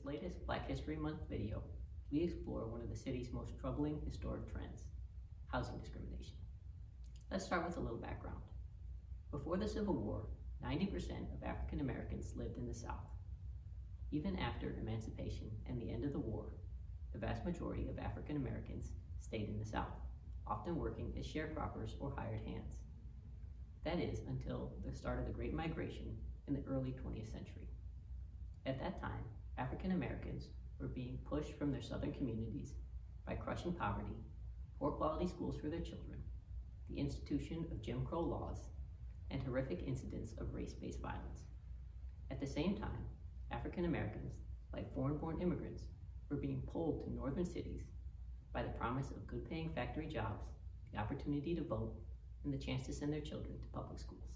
this latest Black History Month video, we explore one of the city's most troubling historic trends, housing discrimination. Let's start with a little background. Before the Civil War, 90% of African Americans lived in the South. Even after emancipation and the end of the war, the vast majority of African Americans stayed in the South, often working as sharecroppers or hired hands. That is until the start of the Great Migration in the early 20th century. At that time, African Americans were being pushed from their southern communities by crushing poverty, poor quality schools for their children, the institution of Jim Crow laws, and horrific incidents of race-based violence. At the same time, African Americans, like foreign-born immigrants, were being pulled to northern cities by the promise of good-paying factory jobs, the opportunity to vote, and the chance to send their children to public schools.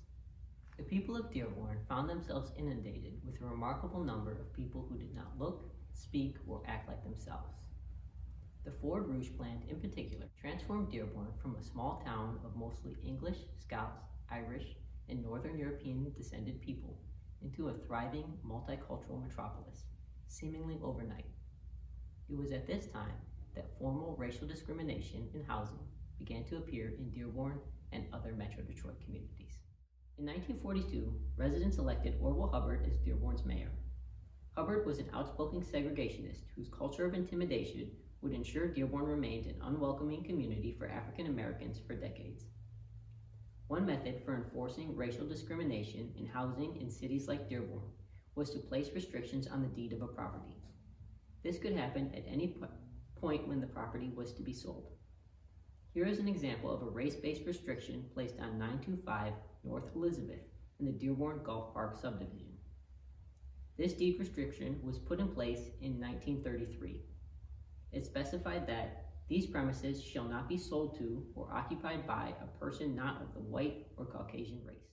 The people of Dearborn found themselves inundated with a remarkable number of people who did not look, speak, or act like themselves. The Ford Rouge plant in particular transformed Dearborn from a small town of mostly English, Scots, Irish, and Northern European descended people into a thriving multicultural metropolis, seemingly overnight. It was at this time that formal racial discrimination in housing began to appear in Dearborn and other Metro Detroit communities. In 1942, residents elected Orville Hubbard as Dearborn's mayor. Hubbard was an outspoken segregationist whose culture of intimidation would ensure Dearborn remained an unwelcoming community for African Americans for decades. One method for enforcing racial discrimination in housing in cities like Dearborn was to place restrictions on the deed of a property. This could happen at any point when the property was to be sold. Here is an example of a race-based restriction placed on 925 North Elizabeth in the Dearborn Golf Park subdivision. This deed restriction was put in place in 1933. It specified that these premises shall not be sold to or occupied by a person not of the white or Caucasian race.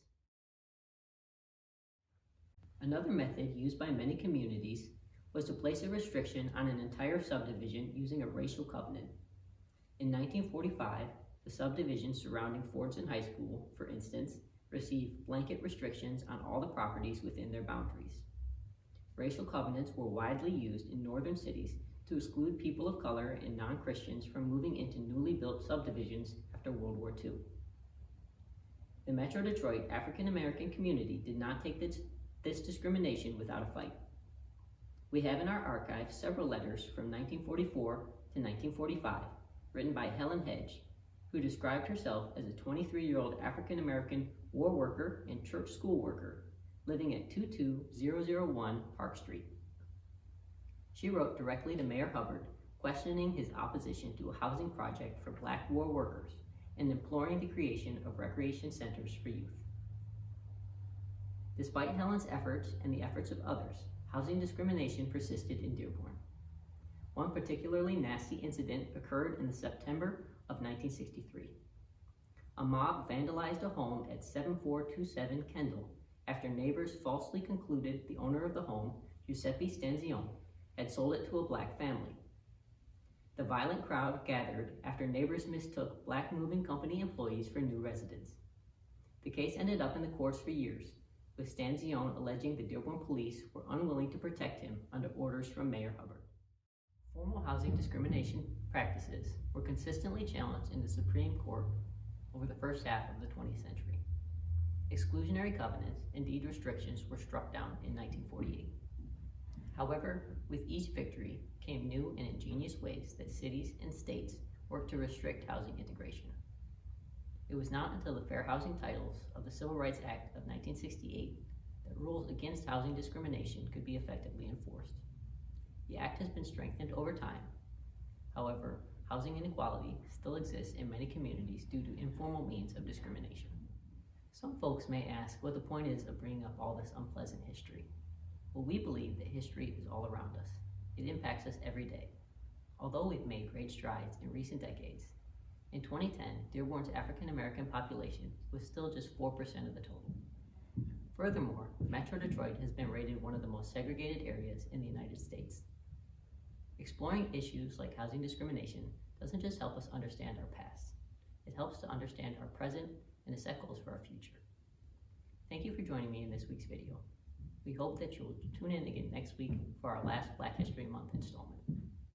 Another method used by many communities was to place a restriction on an entire subdivision using a racial covenant. In 1945, the subdivision surrounding Fordson High School, for instance, received blanket restrictions on all the properties within their boundaries. Racial covenants were widely used in northern cities to exclude people of color and non-Christians from moving into newly built subdivisions after World War II. The Metro Detroit African American community did not take this discrimination without a fight. We have in our archives several letters from 1944 to 1945 written by Helen Hedge, who described herself as a 23-year-old African American war worker and church school worker living at 22001 Park Street. She wrote directly to Mayor Hubbard, questioning his opposition to a housing project for Black war workers and imploring the creation of recreation centers for youth. Despite Helen's efforts and the efforts of others, housing discrimination persisted in Dearborn. One particularly nasty incident occurred in the September of 1963. A mob vandalized a home at 7427 Kendall after neighbors falsely concluded the owner of the home, Giuseppe Stanzione, had sold it to a Black family. The violent crowd gathered after neighbors mistook Black moving company employees for new residents. The case ended up in the courts for years, with Stanzione alleging the Dearborn police were unwilling to protect him under orders from Mayor Hubbard. Formal housing discrimination practices were consistently challenged in the Supreme Court over the first half of the 20th century. Exclusionary covenants and deed restrictions were struck down in 1948. However, with each victory came new and ingenious ways that cities and states worked to restrict housing integration. It was not until the Fair Housing Titles of the Civil Rights Act of 1968 that rules against housing discrimination could be effectively enforced. The act has been strengthened over time. However, housing inequality still exists in many communities due to informal means of discrimination. Some folks may ask what the point is of bringing up all this unpleasant history. Well, we believe that history is all around us. It impacts us every day. Although we've made great strides in recent decades, in 2010, Dearborn's African American population was still just 4% of the total. Furthermore, Metro Detroit has been rated one of the most segregated areas in the United States. Exploring issues like housing discrimination doesn't just help us understand our past. It helps to understand our present and to set goals for our future. Thank you for joining me in this week's video. We hope that you'll tune in again next week for our last Black History Month installment.